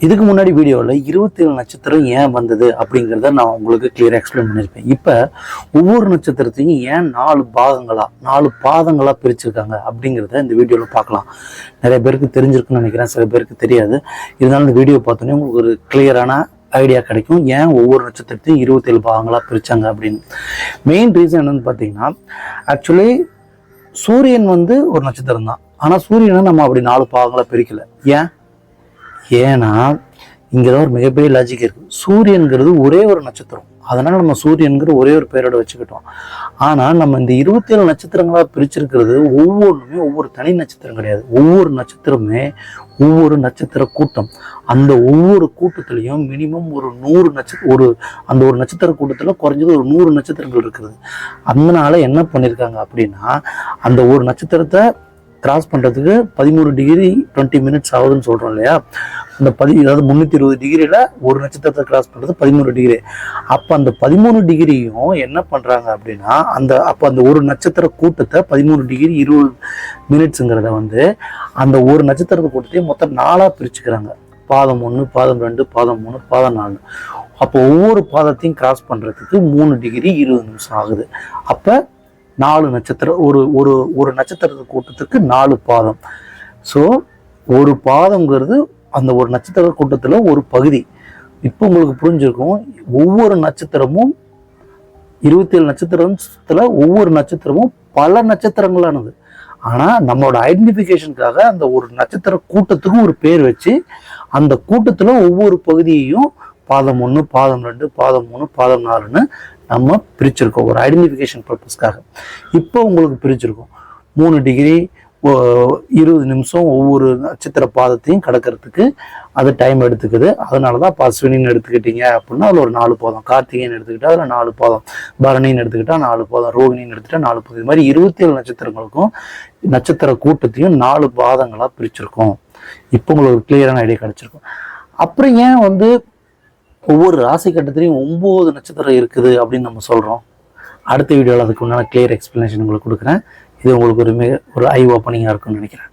இதுக்கு முன்னாடி வீடியோவில் 27 நட்சத்திரம் ஏன் வந்தது அப்படிங்கிறத நான் உங்களுக்கு கிளியராக எக்ஸ்பிளைன் பண்ணியிருப்பேன். இப்போ ஒவ்வொரு நட்சத்திரத்தையும் ஏன் 4 பாதங்களாக பிரிச்சிருக்காங்க அப்படிங்கிறத இந்த வீடியோவில் பார்க்கலாம். நிறைய பேருக்கு தெரிஞ்சிருக்குன்னு நினைக்கிறேன், சில பேருக்கு தெரியாது. இருந்தாலும் இந்த வீடியோ பார்த்தோன்னே உங்களுக்கு ஒரு கிளியரான ஐடியா கிடைக்கும் ஏன் ஒவ்வொரு நட்சத்திரத்தையும் 27 பாகங்களாக பிரித்தாங்க அப்படின்னு. மெயின் ரீசன் என்னன்னு பார்த்தீங்கன்னா, ஆக்சுவலி சூரியன் ஒரு நட்சத்திரம் தான். ஆனால் சூரியனை நம்ம அப்படி 4 பாகங்களாக பிரிக்கலை. ஏன்னா இங்கே தான் ஒரு மிகப்பெரிய லாஜிக் இருக்குது. சூரியன்கிறது ஒரே ஒரு நட்சத்திரம், அதனால் நம்ம சூரியன்கிற ஒரே ஒரு பேரோட வச்சுக்கிட்டோம். ஆனால் நம்ம இந்த 27 நட்சத்திரங்களாக பிரிச்சிருக்கிறது ஒவ்வொன்றுமே ஒவ்வொரு தனி நட்சத்திரம் கிடையாது. ஒவ்வொரு நட்சத்திரமே ஒவ்வொரு நட்சத்திர கூட்டம். அந்த ஒவ்வொரு கூட்டத்திலையும் மினிமம் ஒரு 100 அந்த ஒரு நட்சத்திர கூட்டத்தில் குறைஞ்சது ஒரு 100 நட்சத்திரங்கள் இருக்குது. அதனால என்ன பண்ணியிருக்காங்க அப்படின்னா, அந்த ஒரு நட்சத்திரத்தை கிராஸ் பண்ணுறதுக்கு 13 டிகிரி 20 மினிட்ஸ் ஆகுதுன்னு சொல்கிறோம் இல்லையா. அந்த அதாவது 320 டிகிரியில் ஒரு நட்சத்திரத்தை கிராஸ் பண்ணுறது 13 டிகிரி. அப்போ அந்த 13 டிகிரியும் என்ன பண்ணுறாங்க அப்படின்னா, அந்த ஒரு நட்சத்திர கூட்டத்தை 13 டிகிரி 20 மினிட்ஸுங்கிறத அந்த ஒரு நட்சத்திரத்தை கூட்டத்தையும் மொத்தம் 4ஆக பிரிச்சுக்கிறாங்க. பாதம் 1, பாதம் 2, பாதம் 3, பாதம் 4. அப்போ ஒவ்வொரு பாதத்தையும் கிராஸ் பண்ணுறதுக்கு 3 டிகிரி 20 நிமிஷம் ஆகுது. அப்போ 4 நட்சத்திரம், ஒரு நட்சத்திர கூட்டத்துக்கு 4 பாதம். ஸோ ஒரு பாதம்ங்கிறது அந்த ஒரு நட்சத்திர கூட்டத்தில் ஒரு பகுதி. இப்போ உங்களுக்கு புரிஞ்சிருக்கும், ஒவ்வொரு நட்சத்திரமும் 27 நட்சத்திரத்தில் ஒவ்வொரு நட்சத்திரமும் பல நட்சத்திரங்களானது. ஆனால் நம்மளோட ஐடென்டிஃபிகேஷனுக்காக அந்த ஒரு நட்சத்திர கூட்டத்துக்கும் ஒரு பேர் வச்சு அந்த கூட்டத்தில் ஒவ்வொரு பகுதியையும் பாதம் 1, பாதம் 2, பாதம் 3, பாதம் 4ன்னு நம்ம பிரிச்சிருக்கோம் ஒரு ஐடென்டிஃபிகேஷன் பர்பஸ்க்காக. இப்போ உங்களுக்கு பிரிச்சிருக்கோம் 3 டிகிரி 20 நிமிஷம் ஒவ்வொரு நட்சத்திர பாதத்தையும் கடக்கிறதுக்கு அது டைம் எடுத்துக்குது. அதனால தான் அஸ்வினின்னு எடுத்துக்கிட்டீங்க அப்படின்னா அதில் ஒரு 4 பாதம், கார்த்திகைன்னு எடுத்துக்கிட்டா அதில் 4 பாதம், பரணின்னு எடுத்துக்கிட்டா 4 பாதம், ரோகிணின்னு எடுத்துக்கிட்டா 4 பாதம். இது மாதிரி 27 நட்சத்திரங்களுக்கும் நட்சத்திர கூட்டத்தையும் 4 பாதங்களாக பிரிச்சிருக்கோம். இப்போ உங்களுக்கு கிளியரான ஐடியா கிடைச்சிருக்கும். அப்புறம் ஏன் ஒவ்வொரு ராசி கட்டத்திலையும் 9 நட்சத்திரம் இருக்குது அப்படின்னு நம்ம சொல்கிறோம். அடுத்த வீடியோவில் அதுக்கு உண்டான கிளியர் எக்ஸ்பிளனேஷன் உங்களுக்கு கொடுக்குறேன். இது உங்களுக்கு ஒரு ஐ ஓப்பனிங்காக இருக்கும்னு நினைக்கிறேன்.